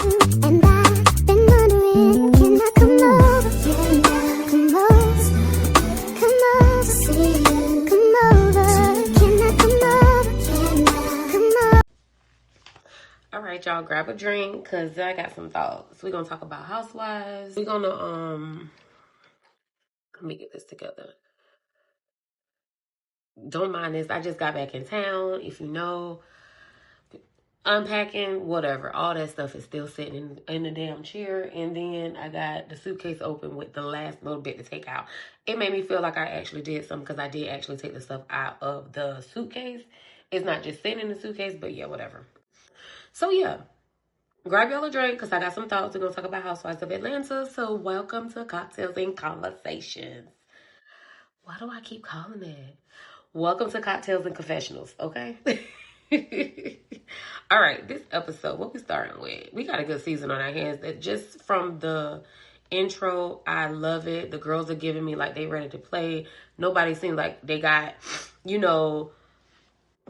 And I've been wondering, can I come over? Come over, come over, see you. Come over, can I come over? Come over. All right, y'all, grab a drink because I got some thoughts. We're gonna talk about housewives. We're gonna let me get this together. Don't mind this. I just got back in town. If you know, unpacking, whatever. All that stuff is still sitting in the damn chair. And then I got the suitcase open with the last little bit to take out. It made me feel like I actually did something because I did actually take the stuff out of the suitcase. It's not just sitting in the suitcase, but yeah, whatever. So yeah, grab y'all a drink because I got some thoughts. We're going to talk about Housewives of Atlanta. So welcome to Cocktails and Conversations. Why do I keep calling it? Welcome to Cocktails and Confessionals, okay? All right, this episode, what we starting with? We got a good season on our hands. That just from the intro, I love it. The girls are giving me like they ready to play. Nobody seems like they got, you know,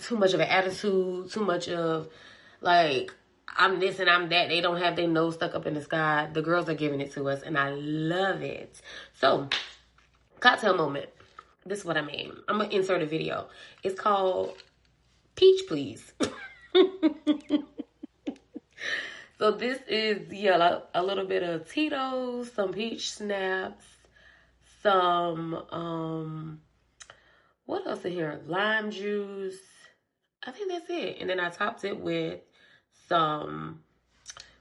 too much of an attitude, too much of like, I'm this and I'm that. They don't have their nose stuck up in the sky. The girls are giving it to us, and I love it. So, cocktail moment. This is what I mean. I'm going to insert a video. It's called Peach Please. So this is, yeah, a little bit of Tito's, some peach snaps, some, what else in here? Lime juice. I think that's it. And then I topped it with some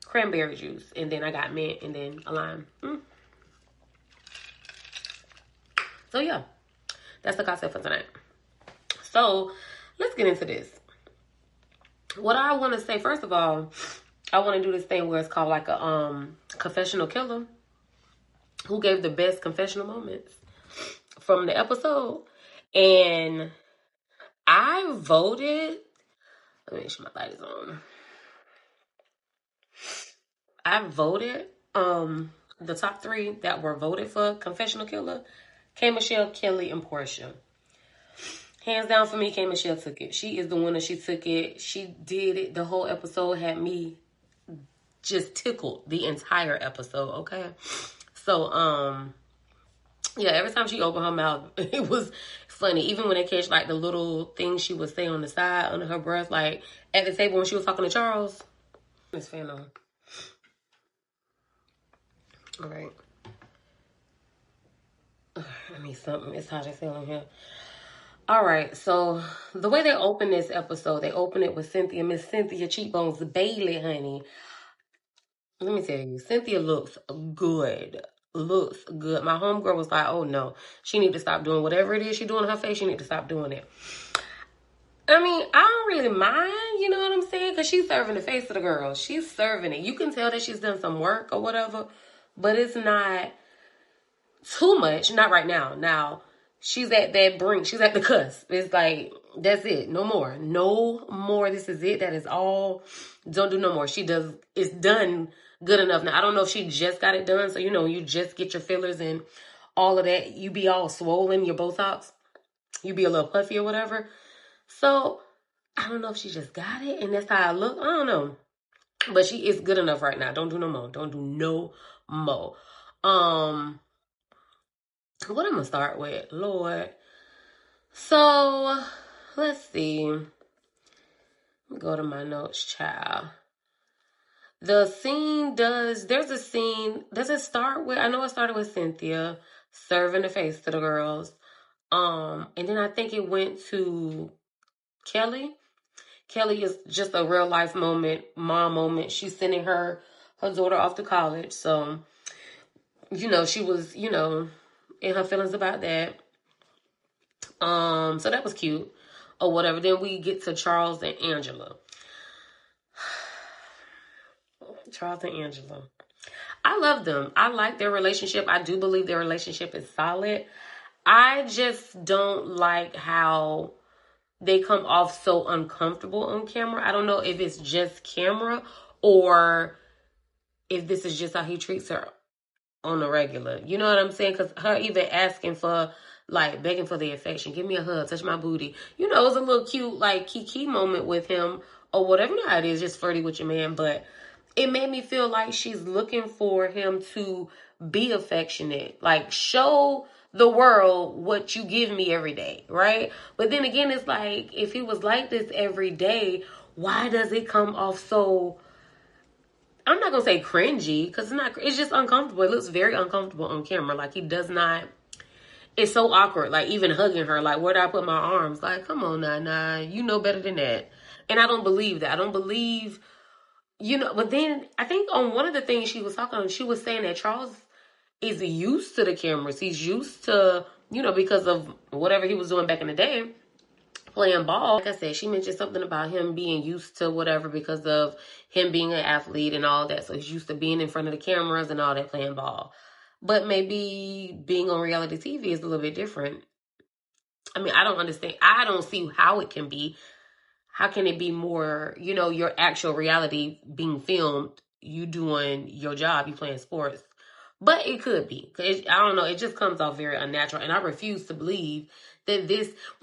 cranberry juice. And then I got mint and then a lime. So, yeah. That's the cocktail for tonight. So, let's get into this. What I want to say, first of all, I want to do this thing where it's called like a confessional killer. Who gave the best confessional moments from the episode. And I voted. Let me make sure my light is on. I voted the top 3 that were voted for confessional killer. K. Michelle, Kelly, and Portia. Hands down for me, K. Michelle took it. She is the winner. She took it. She did it. The whole episode had me just tickled the entire episode, okay? So, yeah, every time she opened her mouth, it was funny. Even when they catch, like, the little things she would say on the side, under her breath, like, at the table when she was talking to Charles. It's fan on. All right. I need something. It's hot as hell in here. All right, so the way they open this episode, they open it with Cynthia, Miss Cynthia Cheekbones Bailey, honey. Let me tell you, Cynthia looks good. Looks good. My homegirl was like, oh no, she need to stop doing whatever it is she doing to her face. She need to stop doing it. I mean, I don't really mind, you know what I'm saying? Because she's serving the face of the girl. She's serving it. You can tell that she's done some work or whatever, but it's not too much. Not right now. Now, she's at that brink. She's at the cusp. It's like, that's it. No more. No more. This is it. That is all. Don't do no more. She does. It's done good enough. Now, I don't know if she just got it done. So, you know, you just get your fillers and all of that. You be all swollen, your Botox. You be a little puffy or whatever. So, I don't know if she just got it. And that's how I look. I don't know. But she is good enough right now. Don't do no more. Don't do no more. What I'm going to start with? Lord. So, let's see. Let me go to my notes, child. The scene does it start with, I know it started with Cynthia serving the face to the girls. And then I think it went to Kelly. Kelly is just a real life moment, mom moment. She's sending her daughter off to college. So, you know, she was, you know, in her feelings about that. So that was cute or whatever. Then we get to Charles and Angela. Charles and Angela. I love them. I like their relationship. I do believe their relationship is solid. I just don't like how they come off so uncomfortable on camera. I don't know if it's just camera or if this is just how he treats her on the regular. You know what I'm saying? Because her even asking for, like, begging for the affection. Give me a hug. Touch my booty. You know, it was a little cute, like, kiki moment with him or whatever. You know how it is, just flirty with your man. But it made me feel like she's looking for him to be affectionate. Like, show the world what you give me every day, right? But then again, it's like, if he was like this every day, why does it come off so, I'm not gonna say cringy, because it's just uncomfortable. It looks very uncomfortable on camera. Like, he does not, it's so awkward. Like, even hugging her, like, where do I put my arms? Like, come on, nah, you know better than that. And I don't believe that. I don't believe, but then I think on one of the things she was talking on, she was saying that Charles is used to the cameras. He's used to, because of whatever he was doing back in the day, playing ball. Like I said, she mentioned something about him being used to whatever because of him being an athlete and all that. So he's used to being in front of the cameras and all that, playing ball. But maybe being on reality TV is a little bit different. I mean, I don't understand. I don't see how it can be. How can it be more, your actual reality being filmed, you doing your job, you playing sports? But it could be. I don't know. It just comes off very unnatural. And I refuse to believe that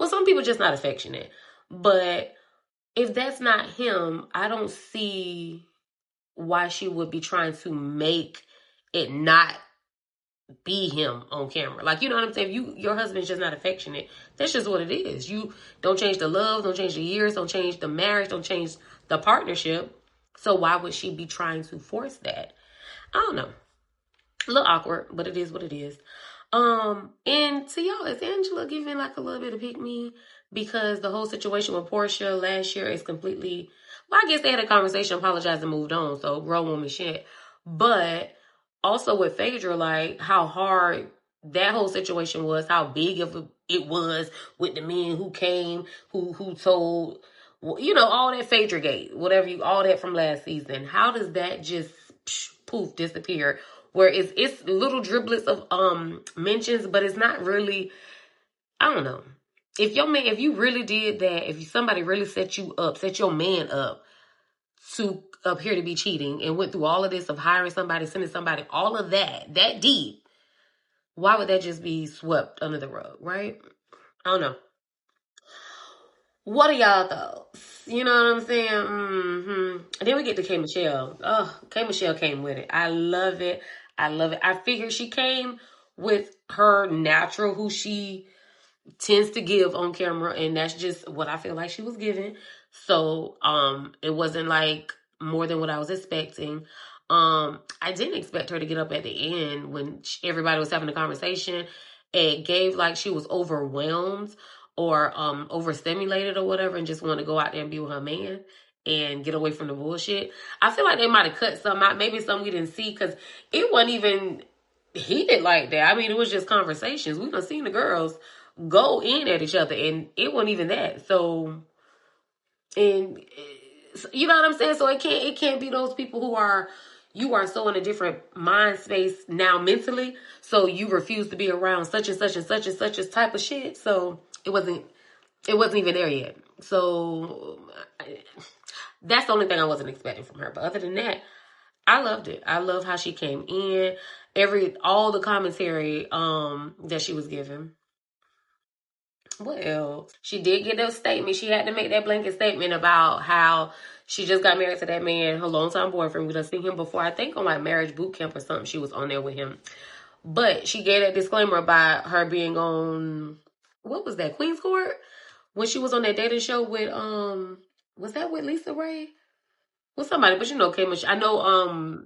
some people just not affectionate. But if that's not him, I don't see why she would be trying to make it not be him on camera. Like, you know what I'm saying? If your husband's just not affectionate, that's just what it is. You don't change the love, don't change the years, don't change the marriage, don't change the partnership. So why would she be trying to force that? I don't know. A little awkward, but it is what it is. And to y'all, is Angela giving like a little bit of pick me? Because the whole situation with Portia last year is completely, well, I guess they had a conversation, apologized, and moved on. So grown woman shit. But also with Phaedra, like how hard that whole situation was, how big of it was with the men who came, who told, all that Phaedra gate, all that from last season. How does that just poof disappear? Where it's little driblets of mentions, but it's not really, I don't know. If you really did that, if somebody really set your man up to appear to be cheating and went through all of this of hiring somebody, sending somebody, all of that deep, why would that just be swept under the rug, right? I don't know. What are y'all thoughts? You know what I'm saying? And then we get to K. Michelle. Oh, K. Michelle came with it. I love it. I figured she came with her natural, who she tends to give on camera, and that's just what I feel like she was giving. So it wasn't like more than what I was expecting. I didn't expect her to get up at the end when everybody was having a conversation. It gave like she was overwhelmed or overstimulated or whatever, and just wanted to go out there and be with her man and get away from the bullshit. I feel like they might have cut some out, maybe some we didn't see, because it wasn't even heated like that. I mean, it was just conversations. We done seen the girls go in at each other, and it wasn't even that. So, and you know what I'm saying? So it can't be those people you are so in a different mind space now mentally, so you refuse to be around such and such and such and such as type of shit. So it wasn't even there yet. So that's the only thing I wasn't expecting from her. But other than that, I loved it. I love how she came in. All the commentary that she was giving. What else? She did get that statement. She had to make that blanket statement about how she just got married to that man, her longtime boyfriend. We done seen him before, I think on like marriage boot camp or something. She was on there with him. But she gave that disclaimer about her being on, what was that, Queen's Court? When she was on that dating show with, was that with Lisa Ray? With somebody, but I know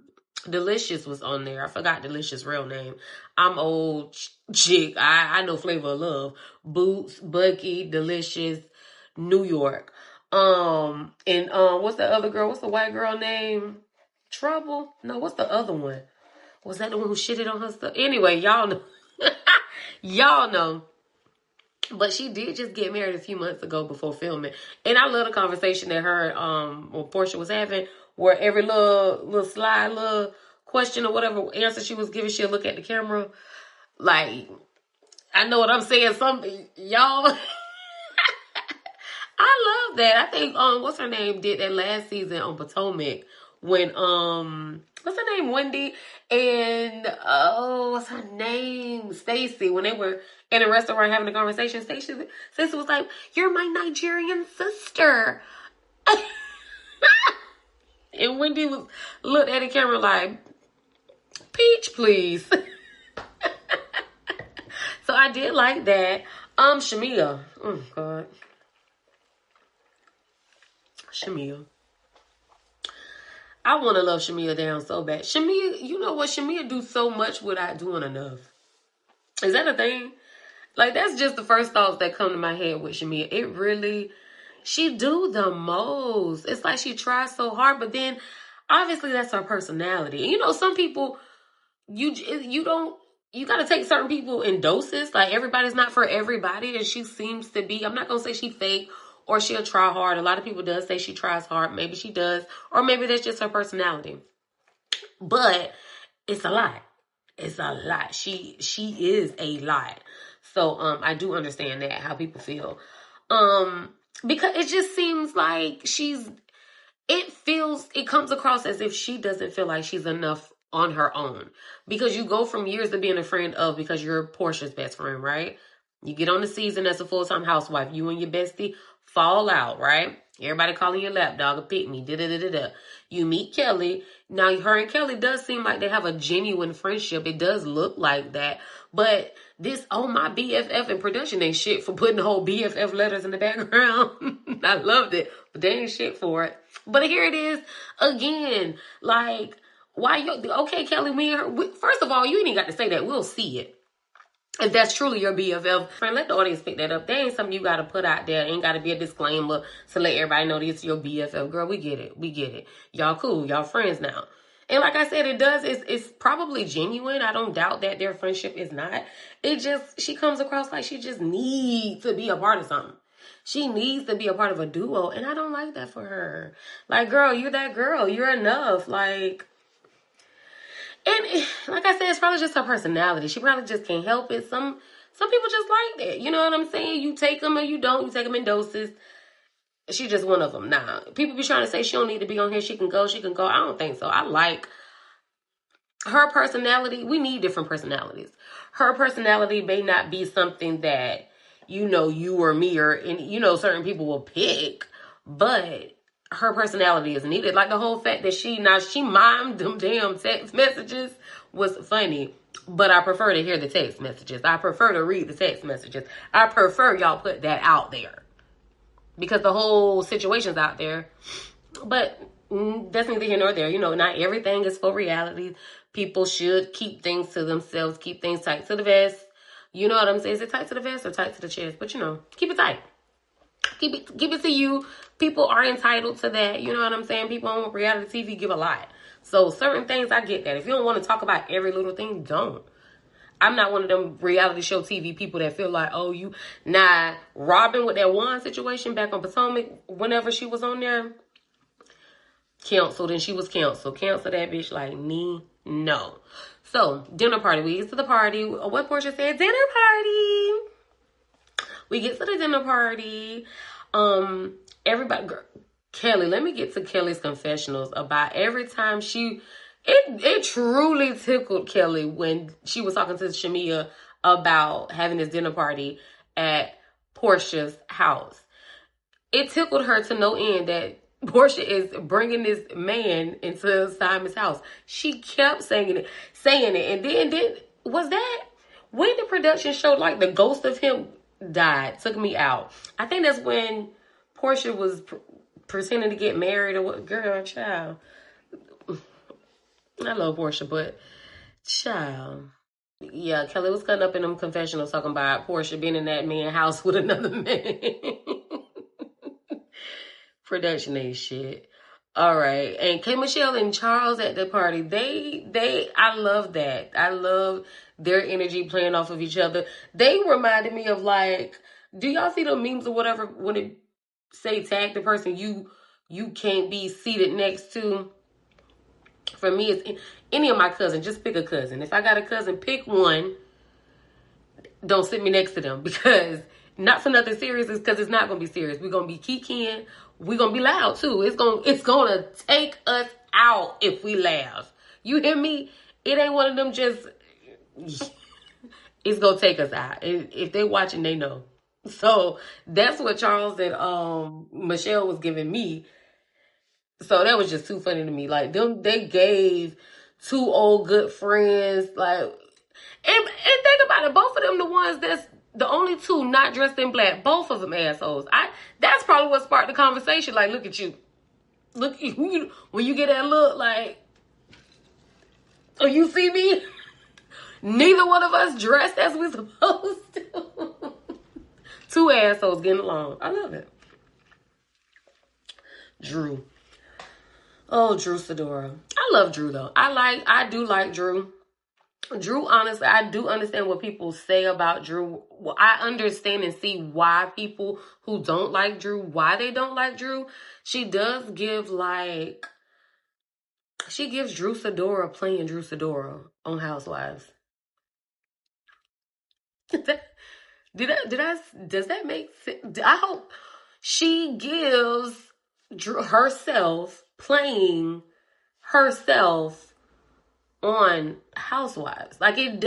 Delicious was on there. I forgot Delicious' real name. I'm old chick. I know Flavor of Love. Boots, Bucky, Delicious, New York. And what's the other girl? What's the white girl name? Trouble? No, what's the other one? Was that the one who shitted on her stuff? Anyway, y'all know. Y'all know. But she did just get married a few months ago before filming. And I love the conversation that her or Portia was having, where every little slide, little question or whatever answer she was giving, she'll look at the camera. Like, I know what I'm saying. Y'all, I love that. I think what's her name did that last season on Potomac when what's her name, Wendy, and what's her name, Stacy, when they were in a restaurant having a conversation. Stacy was like, "You're my Nigerian sister." And Wendy looked at the camera like, Peach, please. So I did like that. Shamia. Oh, God. Shamia. I want to love Shamia down so bad. Shamia, you know what? Shamia do so much without doing enough. Is that a thing? Like, that's just the first thoughts that come to my head with Shamia. It really, she do the most. It's like she tries so hard, but then obviously that's her personality. And you know, some people, you got to take certain people in doses. Like, everybody's not for everybody, and she seems to be. I'm not going to say she fake or she'll try hard. A lot of people does say she tries hard. Maybe she does, or maybe that's just her personality. But it's a lot. It's a lot. She is a lot. So I do understand that, how people feel. Because it just seems like it comes across as if she doesn't feel like she's enough on her own. Because you go from years to being a friend of, because you're Portia's best friend, right? You get on the season as a full-time housewife. You and your bestie fall out, right? Everybody calling your lapdog a pick me. Da-da-da-da-da. You meet Kelly. Now, her and Kelly does seem like they have a genuine friendship. It does look like that. But this, oh, my BFF in production ain't shit for putting the whole BFF letters in the background. I loved it. But they ain't shit for it. But here it is again. Like, why you, okay, Kelly, me and her. First of all, you ain't even got to say that. We'll see it. If that's truly your BFF, friend, let the audience pick that up. That ain't something you got to put out there. Ain't got to be a disclaimer to let everybody know this is your BFF. Girl, we get it. We get it. Y'all cool. Y'all friends now. And like I said, it's probably genuine. I don't doubt that their friendship is not. It just, she comes across like she just needs to be a part of something. She needs to be a part of a duo. And I don't like that for her. Like, girl, you're that girl. You're enough. Like, and like I said, it's probably just her personality. She probably just can't help it. Some people just like that. You know what I'm saying? You take them or you don't. You take them in doses. She just one of them. Nah, people be trying to say she don't need to be on here. She can go. She can go. I don't think so. I like her personality. We need different personalities. Her personality may not be something that, you know, you or me or, you know, certain people will pick, but her personality is needed. Like the whole fact that she mimed them damn text messages was funny. But I prefer to hear the text messages. I prefer to read the text messages. I prefer y'all put that out there. Because the whole situation's out there. But that's neither here nor there. You know, not everything is for reality. People should keep things to themselves. Keep things tight to the vest. You know what I'm saying? Is it tight to the vest or tight to the chest? But, you know, keep it tight. Keep it to you. People are entitled to that. You know what I'm saying? People on reality TV give a lot. So certain things, I get that. If you don't want to talk about every little thing, don't. I'm not one of them reality show TV people that feel like, oh, you... Nah, Robin with that one situation back on Potomac, whenever she was on there, canceled, and she was canceled. Cancel that bitch like me, no. So, dinner party. We get to the party. What Portia said? Dinner party. We get to the dinner party. Everybody, girl, Kelly, let me get to Kelly's confessionals about every time it truly tickled Kelly when she was talking to Shamia about having this dinner party at Portia's house. It tickled her to no end that Portia is bringing this man into Simon's house. She kept saying it. And then was that when the production showed like the ghost of him died, took me out. I think that's when Portia was pretending to get married or what. Girl, child. I love Portia, but child. Yeah, Kelly was cutting up in them confessionals talking about Portia being in that man's house with another man. Production ain't shit. All right. And K. Michelle and Charles at the party, I love that. I love their energy playing off of each other. They reminded me of like, do y'all see the memes or whatever when it say tag the person you can't be seated next to? For me, it's any of my cousins. Just pick a cousin. If I got a cousin, pick one. Don't sit me next to them, because not for nothing serious, is because it's not going to be serious. We're going to be kikiing. We're going to be loud too. It's going to take us out if we laugh. You hear me? It ain't one of them just, it's going to take us out. If they watching, they know. So that's what Charles and Michelle was giving me. So that was just too funny to me. Like, they gave two old good friends, like, and think about it, both of them the ones that's the only two not dressed in black, both of them assholes. That's probably what sparked the conversation. Like, look at you. Look, when you get that look, like, oh, you see me? Neither one of us dressed as we're supposed to. Two assholes getting along. I love it. Drew. Oh, Drew Sidora. I love Drew, though. I do like Drew. Drew, honestly, I do understand what people say about Drew. Well, I understand and see why people who don't like Drew, why they don't like Drew. She does give, like, she gives Drew Sidora playing Drew Sidora on Housewives. Does that make sense? I hope she gives Drew herself playing herself on Housewives. Like, it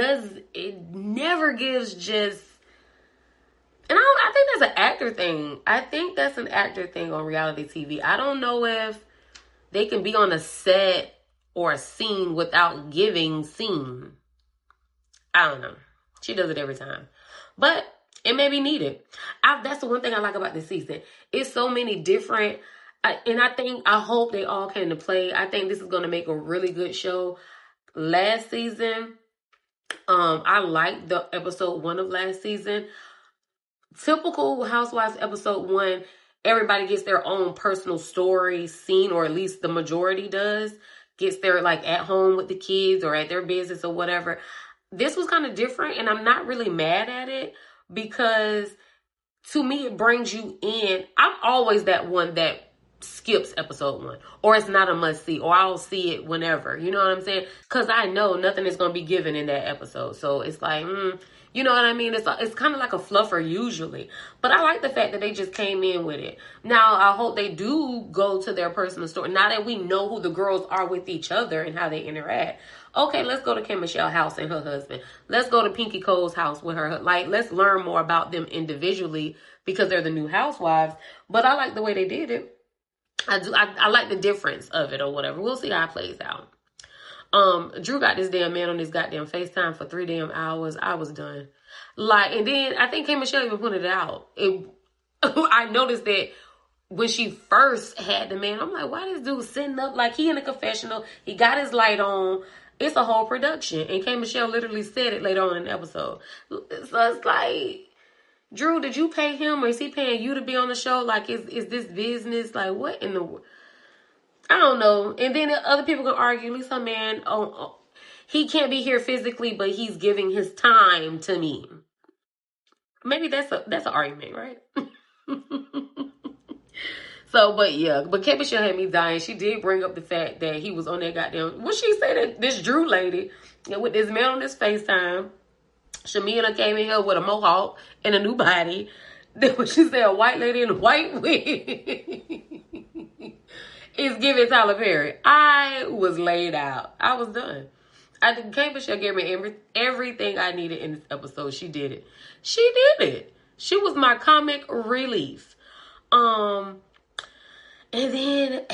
never gives just, and I think that's an actor thing. I think that's an actor thing on reality TV. I don't know if they can be on a set or a scene without giving scene. I don't know. She does it every time. But it may be needed. That's the one thing I like about this season. It's so many different, and I hope they all came to play. I think this is going to make a really good show. Last season, I liked the episode 1 of last season. Typical Housewives episode 1, everybody gets their own personal story scene, or at least the majority does. Gets their, like, at home with the kids or at their business or whatever. This was kind of different, and I'm not really mad at it because, to me, it brings you in. I'm always that one that skips episode 1, or it's not a must-see, or I'll see it whenever. You know what I'm saying? Because I know nothing is going to be given in that episode. So it's like, you know what I mean? It's kind of like a fluffer usually. But I like the fact that they just came in with it. Now, I hope they do go to their personal story. Now that we know who the girls are with each other and how they interact. Okay, let's go to Kim Michelle's house and her husband. Let's go to Pinky Cole's house with her. Like, let's learn more about them individually because they're the new housewives. But I like the way they did it. I like the difference of it or whatever. We'll see how it plays out. Drew got this damn man on his goddamn FaceTime for 3 damn hours. I was done. Like, and then I think Kim Michelle even pointed it out. I noticed that when she first had the man, I'm like, why this dude sitting up like he in a confessional? He got his light on. It's a whole production. And Kim Michelle literally said it later on in the episode. So it's like, Drew, did you pay him or is he paying you to be on the show? Like, is this business? Like, what in the... I don't know. And then other people can argue, at least a man, he can't be here physically, but he's giving his time to me. Maybe that's an argument, right? So, but yeah, but Kim Michelle had me dying. She did bring up the fact that he was on that goddamn, what she say, that this Drew lady, with this man on this FaceTime, Shamina came in here with a mohawk and a new body. Then when she said a white lady in a white wig is giving Tyler Perry. I was laid out. I was done. Kim Michelle gave me everything I needed in this episode. She did it. She did it. She was my comic relief. And then,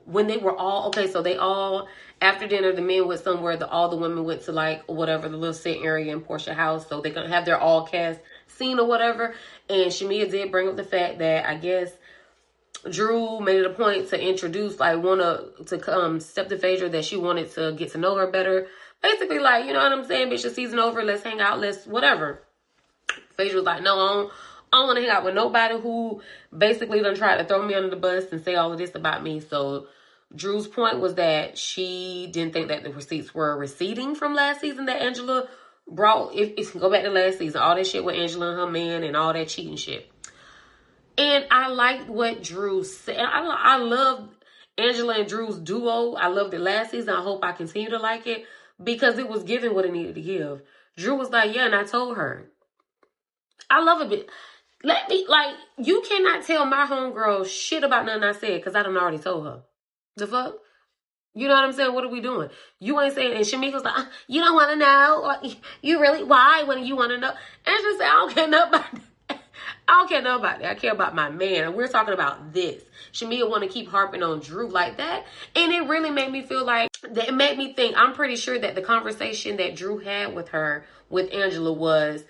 when they were all, okay, so they all, after dinner, the men went somewhere, all the women went to, like, whatever, the little sit area in Portia house, so they're going to have their all-cast scene or whatever, and Shamia did bring up the fact that, I guess, Drew made it a point to introduce, like, step to Phaedra, that she wanted to get to know her better, basically, like, you know what I'm saying, bitch, the season over, let's hang out, let's, whatever. Phaedra was like, no, I don't want to hang out with nobody who basically done tried to throw me under the bus and say all of this about me. So Drew's point was that she didn't think that the receipts were receding from last season that Angela brought. If go back to last season, all that shit with Angela and her man and all that cheating shit. And I liked what Drew said. I love Angela and Drew's duo. I loved it last season. I hope I continue to like it because it was giving what it needed to give. Drew was like, yeah, and I told her. I love it. You cannot tell my homegirl shit about nothing I said because I done already told her. The fuck? You know what I'm saying? What are we doing? You ain't saying, and Shamika's like, you don't want to know? Or, you really, why? When you want to know? And she said, I don't care nothing about that. I don't care nothing about that. I care about my man. And we're talking about this. Shamia want to keep harping on Drew like that. And it really made me feel like, it made me think, I'm pretty sure that the conversation that Drew had with her, with Angela, was,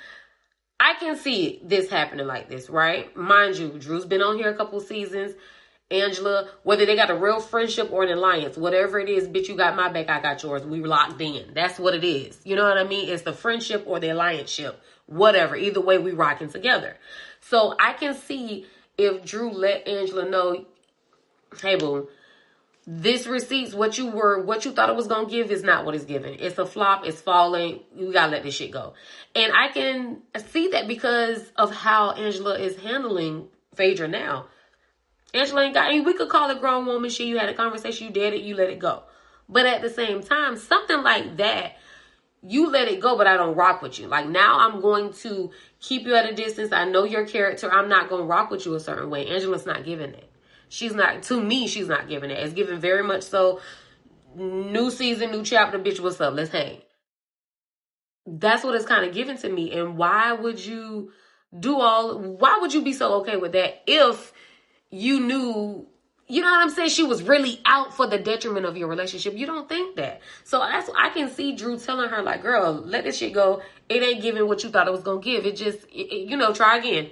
I can see this happening like this, right? Mind you, Drew's been on here a couple seasons. Angela, whether they got a real friendship or an alliance, whatever it is, bitch, you got my back, I got yours. We were locked in. That's what it is. You know what I mean? It's the friendship or the alliance ship. Whatever. Either way, we rocking together. So I can see if Drew let Angela know, hey, boo, this receipts, what you thought it was going to give is not what it's giving. It's a flop. It's falling. You got to let this shit go. And I can see that because of how Angela is handling Phaedra now. Angela ain't got, I mean, we could call it grown woman shit. You had a conversation, you did it, you let it go. But at the same time, something like that, you let it go, but I don't rock with you. Like, now I'm going to keep you at a distance. I know your character. I'm not going to rock with you a certain way. Angela's not giving it. She's not, to me, she's not giving it. It's giving very much so, new season, new chapter, bitch, what's up? Let's hang. That's what it's kind of given to me. And why would you why would you be so okay with that if you knew, you know what I'm saying, she was really out for the detriment of your relationship? You don't think that. So that's, I can see Drew telling her, like, girl, let this shit go. It ain't giving what you thought it was going to give. It just, you know, try again.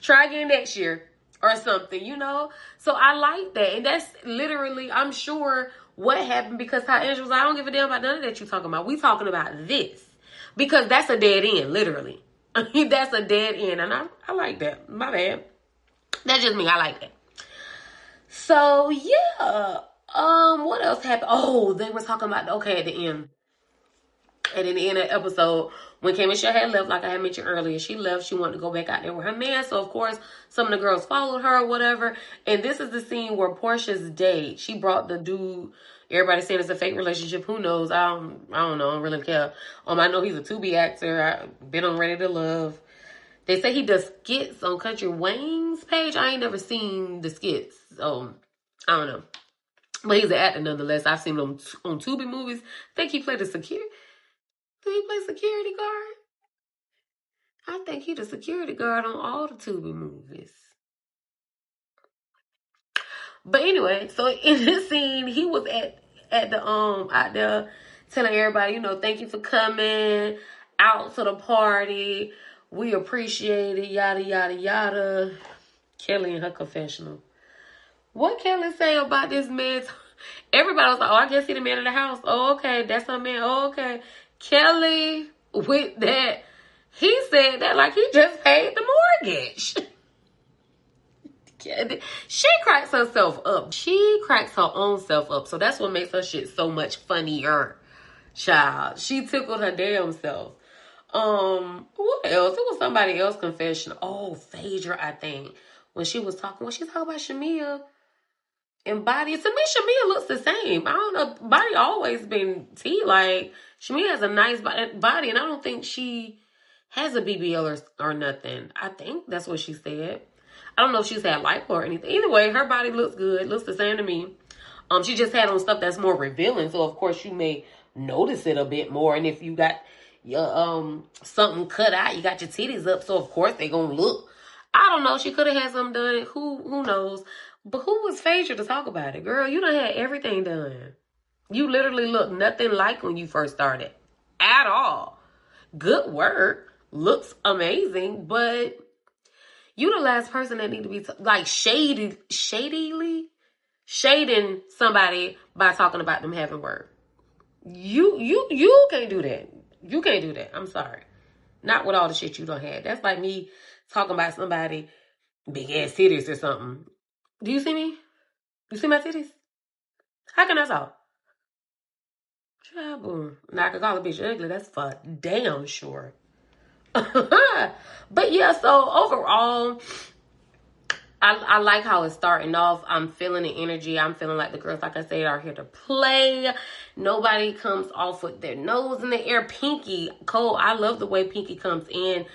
Try again next year or something, you know? So I like that. And that's literally, I'm sure, what happened, because how Angela was like, I don't give a damn about none of that you talking about. We talking about this. Because that's a dead end, literally. That's a dead end. And I like that. My bad. That's just me. I like that. So, yeah. What else happened? Oh, they were talking about, okay, at the end. And in the end of the episode, when Kim and Michelle had left, like I had mentioned earlier, she left. She wanted to go back out there with her man. So, of course, some of the girls followed her or whatever. And this is the scene where Portia's date, she brought the dude. Everybody saying it's a fake relationship. Who knows? I don't know. I don't really care. I know he's a to-be actor. I've been on Ready to Love. They say he does skits on Country Wayne's page. I ain't never seen the skits. So, I don't know. But he's an actor nonetheless. I've seen him on Tubi movies. I think he played a security. Did he play security guard? I think he the security guard on all the Tubi movies. But anyway, so in this scene, he was at the out there telling everybody, you know, thank you for coming out to the party. We appreciate it, yada, yada, yada. Kelly and her confessional. What Kelly say about this man? Everybody was like, oh, I guess he the man of the house. Oh, okay, that's her man. Oh, okay. Kelly, with that, he said that like he just paid the mortgage. She cracks herself up. She cracks her own self up. So that's what makes her shit so much funnier, child. She tickled her damn self. What else? It was somebody else confession. Oh, Phaedra, I think. When she was talking about Shamia and Body. To me, Shamia looks the same. I don't know. Body always been T. Like, Shamia has a nice body, and I don't think she has a BBL or nothing. I think that's what she said. I don't know if she's had lipo or anything. Either way, her body looks good. Looks the same to me. She just had on stuff that's more revealing, so of course you may notice it a bit more. And if you got your something cut out, you got your titties up, so of course they gonna look. I don't know. She could have had something done. Who knows? But who was Phaedra to talk about it? Girl, you done had everything done. You literally look nothing like when you first started. At all. Good work. Looks amazing. But you the last person that need to be like shading somebody by talking about them having work. You can't do that. You can't do that. I'm sorry. Not with all the shit you done had. That's like me talking about somebody big ass titties or something. Do you see me? You see my titties? How can I talk? Trouble. Now I can call a bitch ugly. That's for damn sure. But yeah, so overall, I like how it's starting off. I'm feeling the energy. I'm feeling like the girls, like I said, are here to play. Nobody comes off with their nose in the air. Pinky, Cole, I love the way Pinky comes in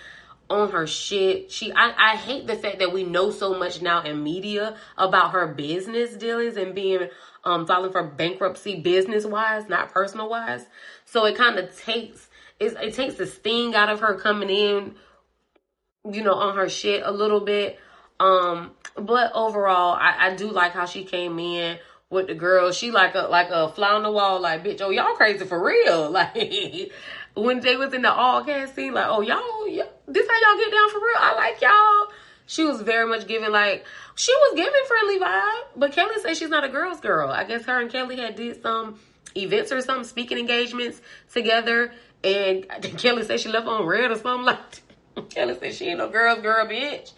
on her shit. I hate the fact that we know so much now in media about her business dealings and being filing for bankruptcy business wise, not personal wise. So it kind of takes the sting out of her coming in you know, on her shit a little bit. But overall, I do like how she came in with the girls. She like a fly on the wall, like, bitch, oh, y'all crazy for real. Like, when they was in the all cast scene, like, oh, y'all, this how y'all get down for real. I like y'all. She was very much giving, like, she was giving friendly vibe. But Kelly said she's not a girl's girl. I guess her and Kelly had did some events or something, speaking engagements together. And Kelly said she left on red or something like that. Kelly said she ain't no girl's girl, bitch.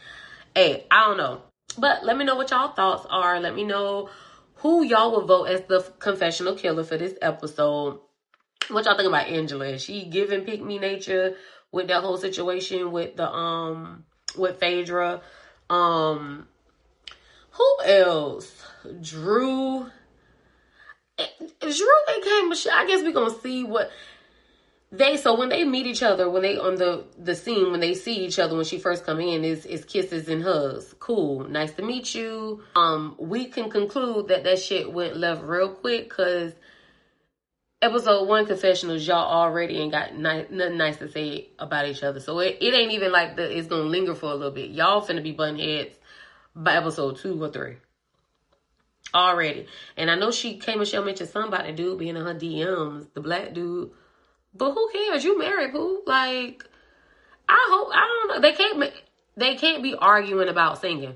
Hey, I don't know. But let me know what y'all thoughts are. Let me know who y'all would vote as the confessional killer for this episode. What y'all think about Angela? Is she giving pick me nature with that whole situation with the with Phaedra? Who else? Drew and K Michelle. I guess we're gonna see what so when they meet each other, when they on the scene, when they see each other when she first come in, is kisses and hugs. Cool, nice to meet you. We can conclude that shit went left real quick because episode 1 confessionals, y'all already ain't got nothing nice to say about each other. So it ain't even like it's gonna linger for a little bit. Y'all finna be butting heads by episode 2 or 3 already. And I know K Michelle mentioned somebody dude being in her DMs, the black dude. But who cares? You married, Pooh. Like, I don't know. They can't be arguing about singing.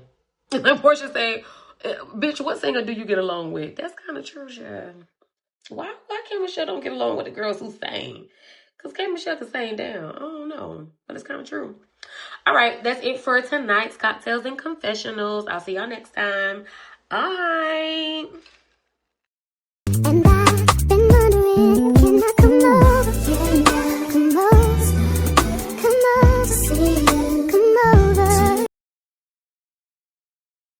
Like Portia say, bitch, what singer do you get along with? That's kind of true, sure. Why K Michelle don't get along with the girls who sing? Because K Michelle can sing down. I don't know. But it's kind of true. All right, that's it for tonight's Cocktails and Confessionals. I'll see y'all next time. Bye.